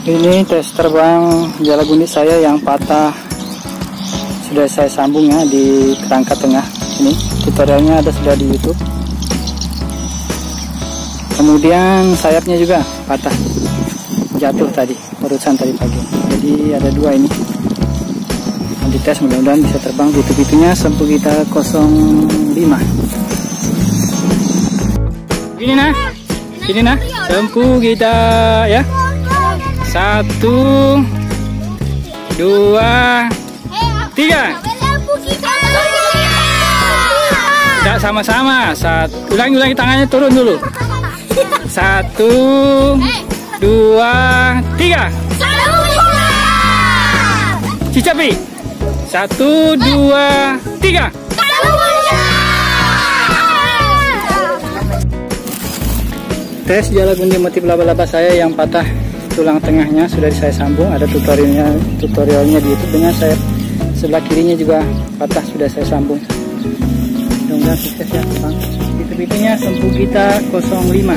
Ini tes terbang Jalaguni saya yang patah sudah saya sambung ya di kerangka tengah. Ini tutorialnya ada sudah di YouTube. Kemudian sayapnya juga patah, jatuh tadi barusan tadi pagi. Jadi ada dua ini. Yang dites mudah-mudahan bisa terbang. Itu-itunya sempu kita 05. Gini nah, sempu kita ya. 1, 2, 3. Tidak sama-sama. Ulangi tangannya, turun dulu. 1, 2, 3. Cicapi. 1, 2, 3. Tes Jalaguni motif laba-laba saya yang patah tulang tengahnya sudah saya sambung, ada tutorialnya di YouTube. Dengan sayap sebelah kirinya juga patah sudah saya sambung. Mudah-mudahan sukses ya Bang. Itu-itunya sempu kita 05.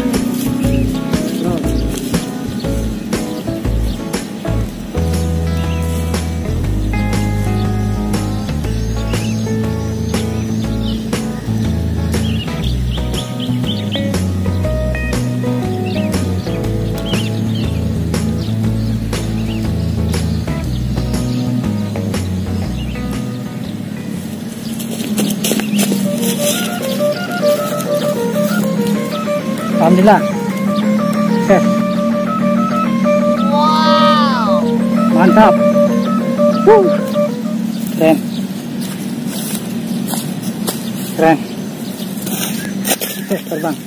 Alhamdulillah. Oke. Wow. Mantap. Keren. Terbang.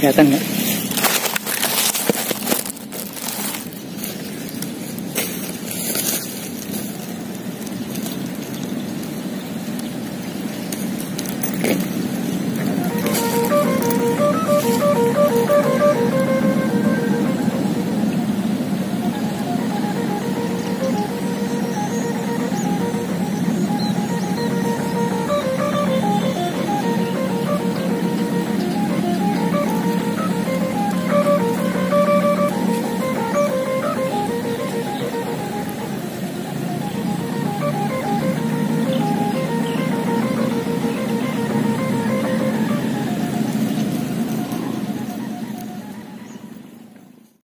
Kelihatan nggak?